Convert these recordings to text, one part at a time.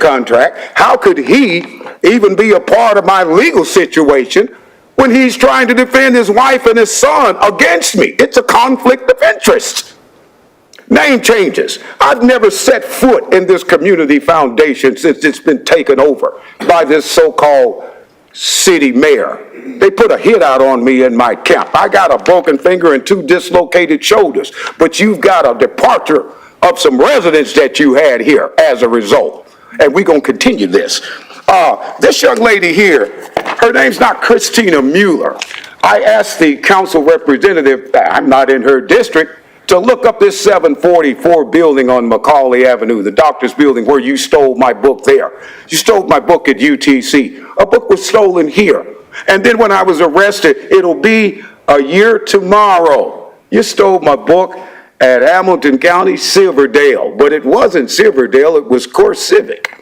contract. How could he even be a part of my legal situation when he's trying to defend his wife and his son against me? It's a conflict of interest. Name changes. I've never set foot in this community foundation since it's been taken over by this so-called city mayor. They put a hit out on me in my camp. I got a broken finger and 2 dislocated shoulders, but you've got a departure of some residents that you had here as a result. And we're going to continue this. This young lady here, her name's not Christina Mueller. I asked the council representative, I'm not in her district, to look up this 744 building on Macaulay Avenue, the doctor's building where you stole my book there. You stole my book at UTC. A book was stolen here. And then when I was arrested, it'll be a year tomorrow. You stole my book at Hamilton County, Silverdale. But it wasn't Silverdale, it was Core Civic.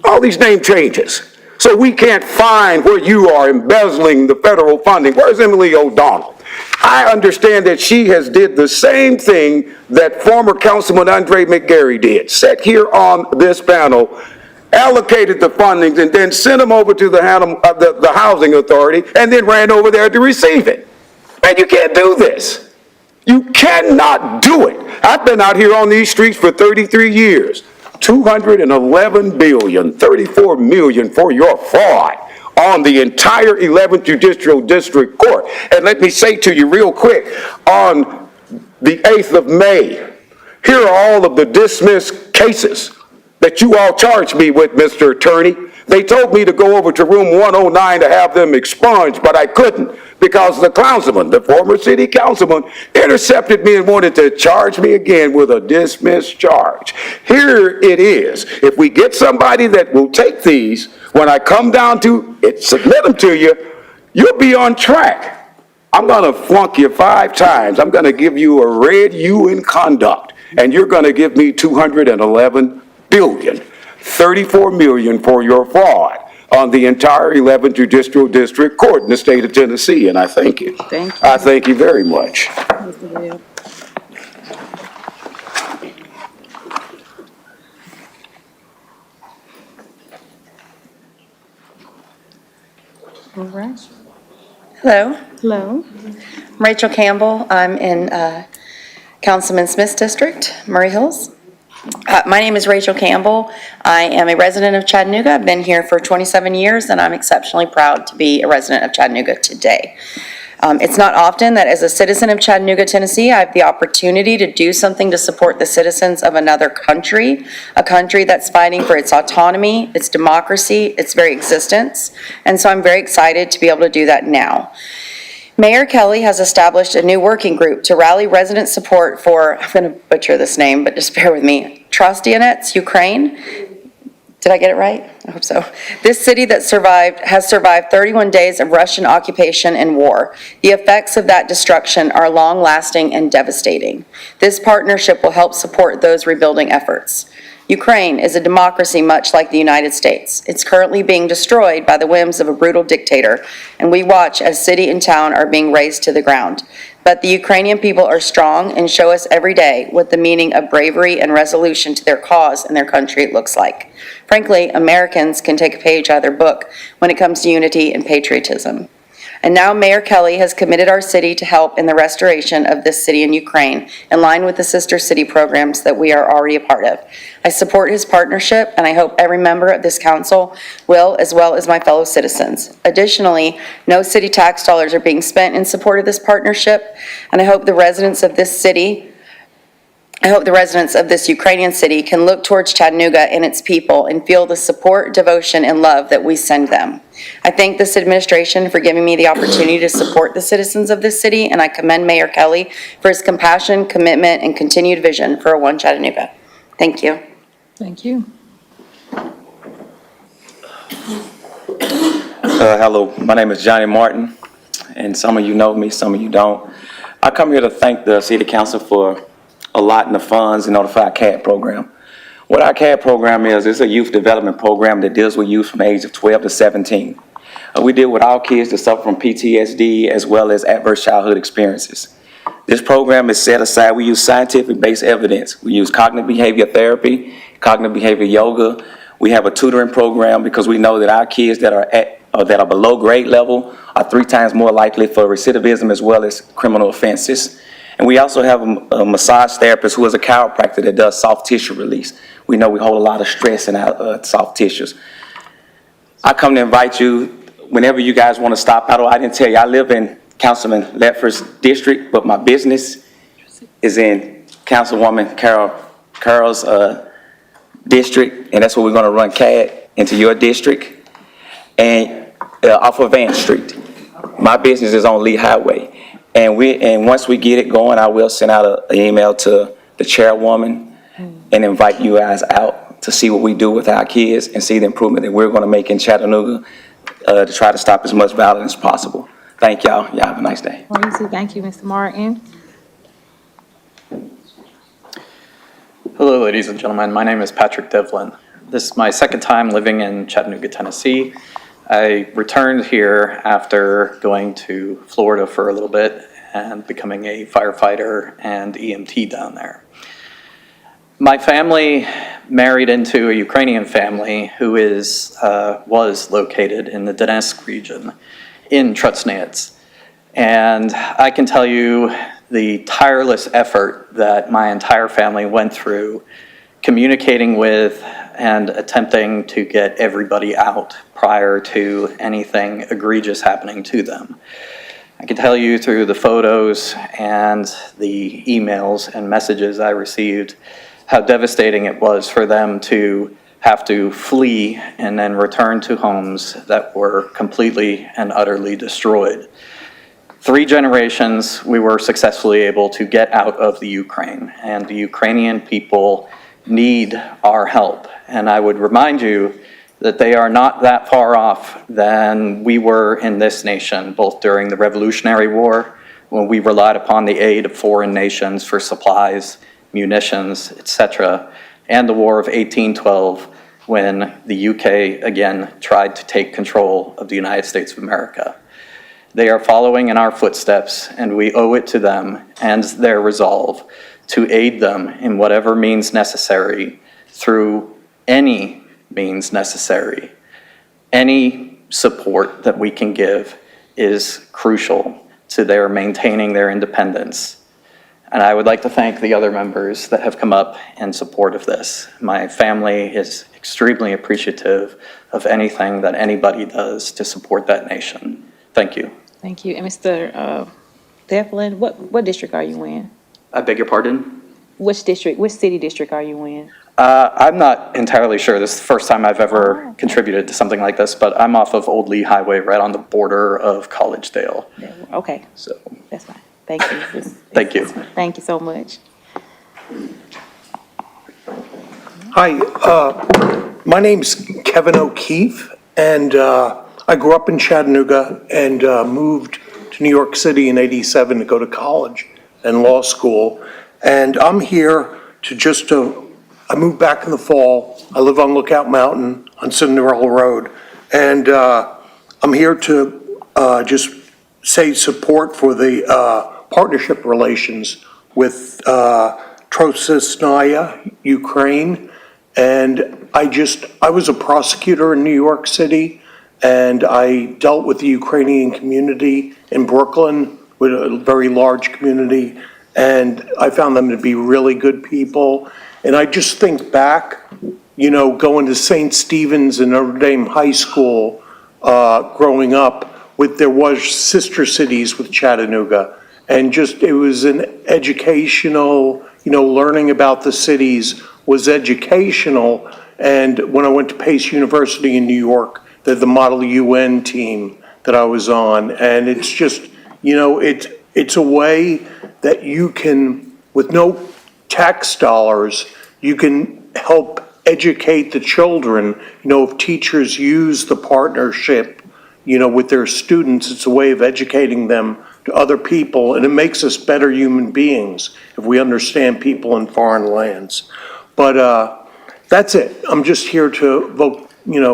All these name changes. So we can't find where you are embezzling the federal funding. Where's Emily O'Donnell? I understand that she has did the same thing that former Councilman Andre McGarry did. Sat here on this panel, allocated the fundings, and then sent them over to the Housing Authority, and then ran over there to receive it. And you can't do this. You cannot do it. I've been out here on these streets for 33 years. 211 billion, 34 million for your fraud on the entire 11th Judicial District Court. And let me say to you real quick, on the 8th of May, here are all of the dismissed cases that you all charged me with, Mr. Attorney. They told me to go over to room 109 to have them expunged, but I couldn't because the councilman, the former city councilman, intercepted me and wanted to charge me again with a dismissed charge. Here it is. If we get somebody that will take these, when I come down to it, submit them to you, you'll be on track. I'm going to flunk you 5 times. I'm going to give you a red U in conduct, and you're going to give me 211 billion, 34 million for your fraud on the entire 11th Judicial District Court in the state of Tennessee, and I thank you. Thank you. I thank you very much. All right. Hello, Hello. I'm Rachel Campbell. I'm in Councilman Smith's district, Murray Hills. My name is Rachel Campbell. I am a resident of Chattanooga. I've been here for 27 years, and I'm exceptionally proud to be a resident of Chattanooga today. It's not often that as a citizen of Chattanooga, Tennessee, I have the opportunity to do something to support the citizens of another country, a country that's fighting for its autonomy, its democracy, its very existence. And so I'm very excited to be able to do that now. Mayor Kelly has established a new working group to rally resident support for, I'm going to butcher this name, but just bear with me, Trostianets, Ukraine. Did I get it right? I hope so. This city that has survived 31 days of Russian occupation and war. The effects of that destruction are long-lasting and devastating. This partnership will help support those rebuilding efforts. Ukraine is a democracy much like the United States. It's currently being destroyed by the whims of a brutal dictator, and we watch as city and town are being razed to the ground. But the Ukrainian people are strong and show us every day what the meaning of bravery and resolution to their cause and their country looks like. Frankly, Americans can take a page out of their book when it comes to unity and patriotism. And now Mayor Kelly has committed our city to help in the restoration of this city in Ukraine, in line with the sister city programs that we are already a part of. I support his partnership, and I hope every member of this council will, as well as my fellow citizens. Additionally, no city tax dollars are being spent in support of this partnership, and I hope the residents of this Ukrainian city can look towards Chattanooga and its people and feel the support, devotion, and love that we send them. I thank this administration for giving me the opportunity to support the citizens of this city, and I commend Mayor Kelly for his compassion, commitment, and continued vision for a One Chattanooga. Thank you. Thank you. Hello, my name is Johnny Martin, and some of you know me, some of you don't. I come here to thank the City Council for allotting the funds for our CAD program. What our CAD program is, it's a youth development program that deals with youth from the age of 12 to 17. We deal with all kids that suffer from PTSD as well as adverse childhood experiences. This program is set aside. We use scientific-based evidence. We use cognitive behavior therapy, cognitive behavior yoga. We have a tutoring program because we know that our kids that are below grade level are 3 times more likely for recidivism as well as criminal offenses. And we also have a massage therapist who is a chiropractor that does soft tissue release. We know we hold a lot of stress in our soft tissues. I come to invite you whenever you guys want to stop out. I didn't tell you, I live in Councilman Ledford's district, but my business is in Councilwoman Carol's district, and that's where we're going to run CAD into your district, and off of Van Street. My business is on Lee Highway. And once we get it going, I will send out an email to the chairwoman and invite you guys out to see what we do with our kids and see the improvement that we're going to make in Chattanooga to try to stop as much violence as possible. Thank y'all. Y'all have a nice day. Thank you, Mr. Martin. Hello, ladies and gentlemen. My name is Patrick Devlin. This is my second time living in Chattanooga, Tennessee. I returned here after going to Florida for a little bit and becoming a firefighter and EMT down there. My family married into a Ukrainian family who was located in the Donetsk region in Trutznets. And I can tell you the tireless effort that my entire family went through communicating with and attempting to get everybody out prior to anything egregious happening to them. I can tell you through the photos and the emails and messages I received how devastating it was for them to have to flee and then return to homes that were completely and utterly destroyed. 3 generations we were successfully able to get out of the Ukraine, and the Ukrainian people need our help. And I would remind you that they are not that far off than we were in this nation, both during the Revolutionary War, when we relied upon the aid of foreign nations for supplies, munitions, etc., and the War of 1812, when the UK again tried to take control of the United States of America. They are following in our footsteps, and we owe it to them and their resolve to aid them in whatever means necessary, through any means necessary. Any support that we can give is crucial to their maintaining their independence. And I would like to thank the other members that have come up in support of this. My family is extremely appreciative of anything that anybody does to support that nation. Thank you. Thank you. And Mr. Devlin, what district are you in? I beg your pardon? Which city district are you in? I'm not entirely sure. This is the first time I've ever contributed to something like this, but I'm off of Old Lee Highway, right on the border of Collegedale. Okay, So, that's fine. Thank you. Thank you. Thank you so much. Hi, my name's Kevin O'Keefe, and I grew up in Chattanooga and moved to New York City in '87 to go to college and law school. And I'm here I moved back in the fall. I live on Lookout Mountain on Cinderella Road. And I'm here to just say support for the partnership relations with Trosesnaya, Ukraine. And I was a prosecutor in New York City, and I dealt with the Ukrainian community in Brooklyn, with a very large community, and I found them to be really good people. And I just think back, going to St. Stephen's and Notre Dame High School, growing up, there was sister cities with Chattanooga. And it was an educational, learning about the cities was educational. And when I went to Pace University in New York, the Model UN team that I was on. And it's just, it's a way that you can, with no tax dollars, you can help educate the children. If teachers use the partnership, with their students, it's a way of educating them to other people, and it makes us better human beings if we understand people in foreign lands. But that's it. I'm just here to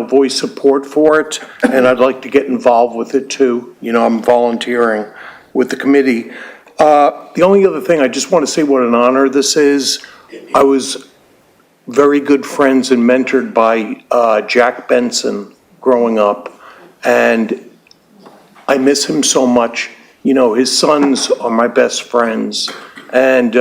voice support for it, and I'd like to get involved with it too. I'm volunteering with the committee. The only other thing, I just want to say what an honor this is. I was very good friends and mentored by Jack Benson growing up. And I miss him so much. You know, his sons are my best friends. And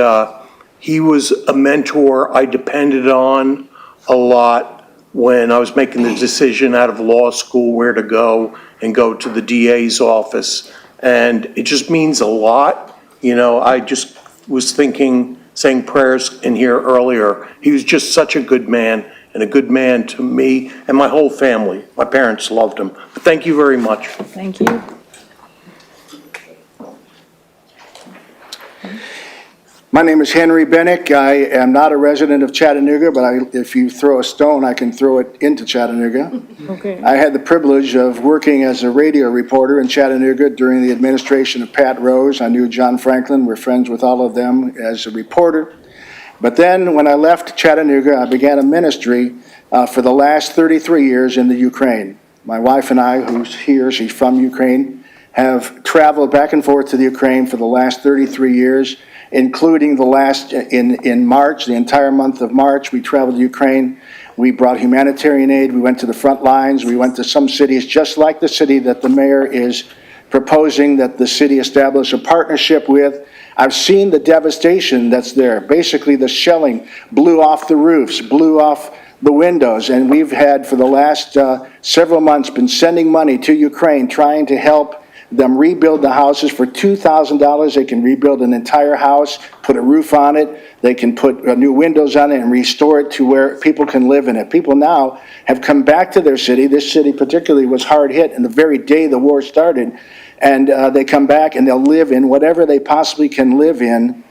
he was a mentor I depended on a lot when I was making the decision out of law school where to go and go to the DA's office. And it just means a lot. You know, I just was thinking, saying prayers in here earlier. He was just such a good man and a good man to me and my whole family. My parents loved him. But thank you very much. Thank you. My name is Henry Bennick. I am not a resident of Chattanooga, but if you throw a stone, I can throw it into Chattanooga. Okay. I had the privilege of working as a radio reporter in Chattanooga during the administration of Pat Rose. I knew John Franklin. We're friends with all of them as a reporter. But then when I left Chattanooga, I began a ministry for the last 33 years in the Ukraine. My wife and I, who's here, she's from Ukraine, have traveled back and forth to the Ukraine for the last 33 years, including the last, in March, the entire month of March, we traveled to Ukraine. We brought humanitarian aid. We went to the front lines. We went to some cities, just like the city that the mayor is proposing that the city establish a partnership with. I've seen the devastation that's there. Basically, the shelling blew off the roofs, blew off the windows, and we've had, for the last several months, been sending money to Ukraine, trying to help them rebuild the houses. For $2,000, they can rebuild an entire house, put a roof on it, they can put new windows on it and restore it to where people can live in it. People now have come back to their city. This city particularly was hard hit in the very day the war started, and they come back and they'll live in whatever they possibly can live in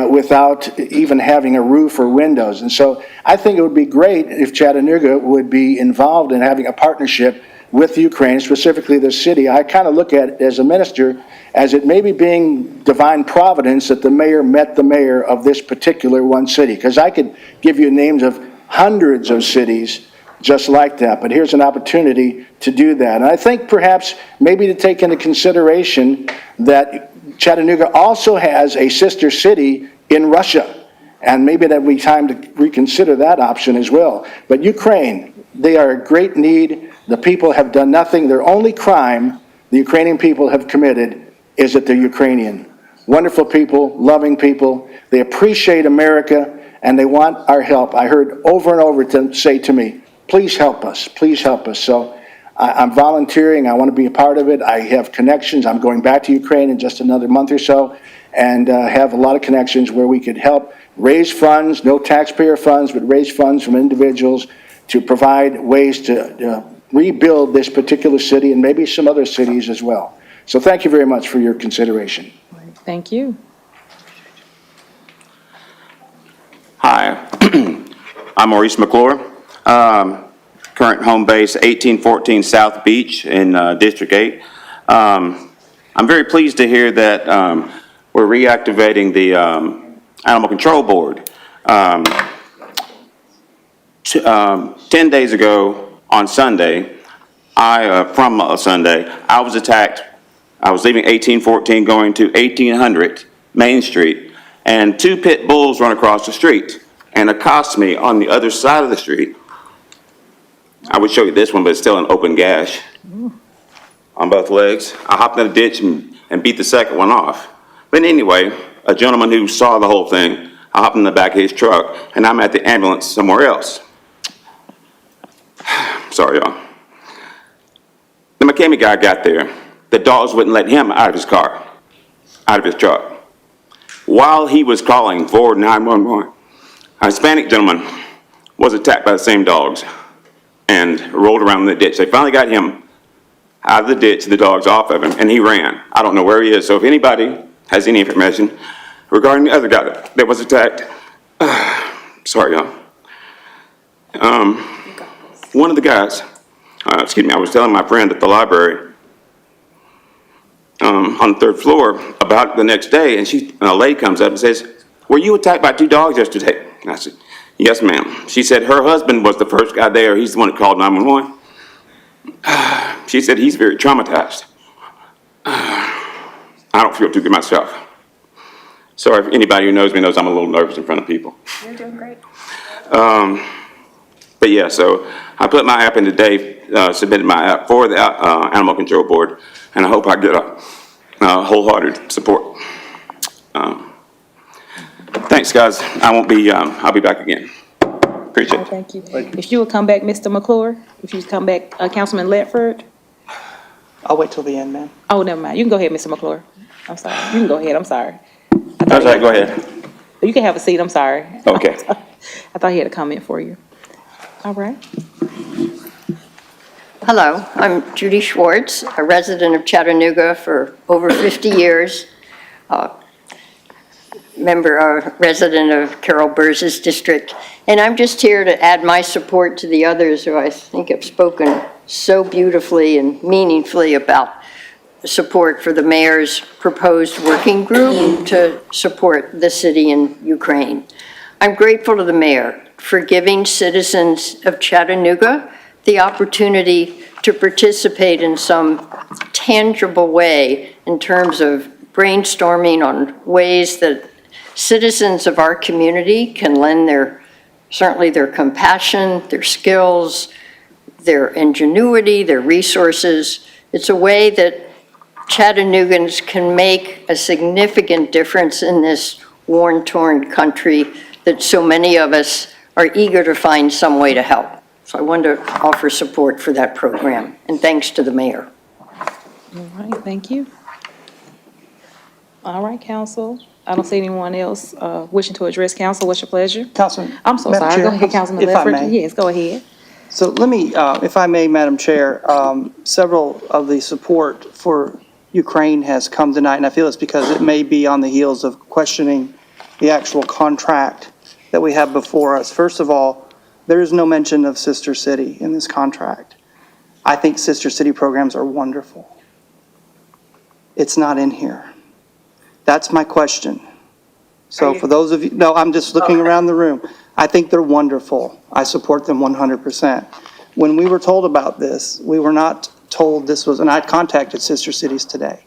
without even having a roof or windows. And so I think it would be great if Chattanooga would be involved in having a partnership with Ukraine, specifically the city. I kind of look at it as a minister as it maybe being divine providence that the mayor met the mayor of this particular one city. Because I could give you names of hundreds of cities just like that, but here's an opportunity to do that. And I think perhaps maybe to take into consideration that Chattanooga also has a sister city in Russia, and maybe that would be time to reconsider that option as well. But Ukraine, they are a great need. The people have done nothing. Their only crime the Ukrainian people have committed is that they're Ukrainian. Wonderful people, loving people. They appreciate America, and they want our help. I heard over and over them say to me, please help us, please help us. So I'm volunteering. I want to be a part of it. I have connections. I'm going back to Ukraine in just another month or so, and have a lot of connections where we could help raise funds, no taxpayer funds, but raise funds from individuals to provide ways to rebuild this particular city and maybe some other cities as well. So thank you very much for your consideration. Thank you. Hi, I'm Maurice McClure. Current home base 1814 South Beach in District 8. I'm very pleased to hear that we're reactivating the Animal Control Board. 10 days ago on Sunday, from Sunday, I was attacked. I was leaving 1814 going to 1800 Main Street, and two pit bulls run across the street and accost me on the other side of the street. I would show you this one, but it's still an open gash on both legs. I hopped in a ditch and beat the second one off. But anyway, a gentleman who saw the whole thing, I hopped in the back of his truck, and I'm at the ambulance somewhere else. Sorry, y'all. The mechanic guy got there. The dogs wouldn't let him out of his car, out of his truck. While he was calling for 911, a Hispanic gentleman was attacked by the same dogs and rolled around in the ditch. They finally got him out of the ditch, the dogs off of him, and he ran. I don't know where he is, so if anybody has any information regarding the other guy that was attacked, sorry, y'all. One of the guys, I was telling my friend at the library on the third floor about it the next day, and a lady comes up and says, were you attacked by two dogs yesterday? And I said, yes, ma'am. She said her husband was the first guy there. He's the one that called 911. She said he's very traumatized. I don't feel too good myself. Sorry if anybody who knows me knows I'm a little nervous in front of people. You're doing great. But yeah, so I put my app in today, submitted my app for the Animal Control Board, and I hope I get a wholehearted support. Thanks, guys. I'll be back again. Appreciate it. Thank you. If you would come back, Mr. McClure, if you would come back, Councilman Ledford. I'll wait till the end, ma'am. Oh, never mind. You can go ahead, Mr. McClure. I'm sorry. You can go ahead. I'm sorry. That's right, go ahead. You can have a seat. I'm sorry. Okay. I thought he had a comment for you. All right. Hello, I'm Judy Schwartz, a resident of Chattanooga for over 50 years, resident of Carol Burz's district, and I'm just here to add my support to the others who I think have spoken so beautifully and meaningfully about support for the mayor's proposed working group to support the city in Ukraine. I'm grateful to the mayor for giving citizens of Chattanooga the opportunity to participate in some tangible way in terms of brainstorming on ways that citizens of our community can lend certainly their compassion, their skills, their ingenuity, their resources. It's a way that Chattanoogans can make a significant difference in this war-torn country that so many of us are eager to find some way to help. So I wanted to offer support for that program, and thanks to the mayor. All right, thank you. All right, council. I don't see anyone else wishing to address council. What's your pleasure? Councilman. I'm so Madam sorry. Go Chair, ahead, Councilman if I Ledford. may. Yes, go ahead. So let me, if I may, Madam Chair, several of the support for Ukraine has come tonight, and I feel it's because it may be on the heels of questioning the actual contract that we have before us. First of all, there is no mention of Sister City in this contract. I think Sister City programs are wonderful. It's not in here. That's my question. So for those of you, no, I'm just looking around the room. I think they're wonderful. I support them 100%. When we were told about this, we were not told this was, and I contacted Sister Cities today.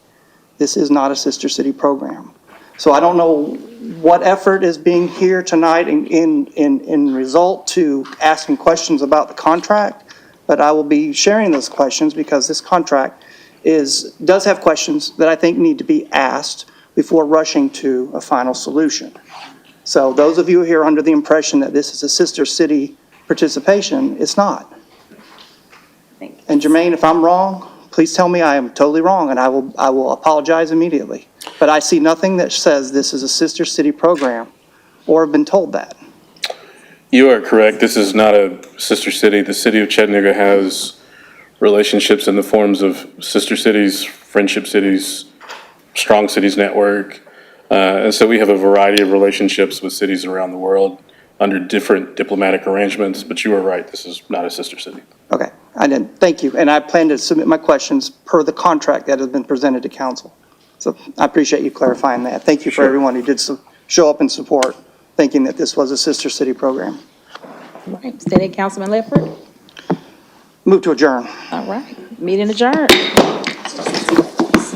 This is not a Sister City program. So I don't know what effort is being here tonight in result to asking questions about the contract, but I will be sharing those questions because this contract does have questions that I think need to be asked before rushing to a final solution. So those of you here under the impression that this is a Sister City participation, it's not. And Jermaine, if I'm wrong, please tell me I am totally wrong, and I will apologize immediately. But I see nothing that says this is a Sister City program, or have been told that. You are correct. This is not a sister city. The city of Chattanooga has relationships in the forms of sister cities, friendship cities, strong cities network. And so we have a variety of relationships with cities around the world under different diplomatic arrangements. But you are right. This is not a sister city. Okay, I didn't. Thank you. And I plan to submit my questions per the contract that has been presented to council. So I appreciate you clarifying that. Thank you for everyone who did show up in support, thinking that this was a Sister City program. All right, Senate Councilman Ledford. Move to adjourn. All right, meeting adjourned.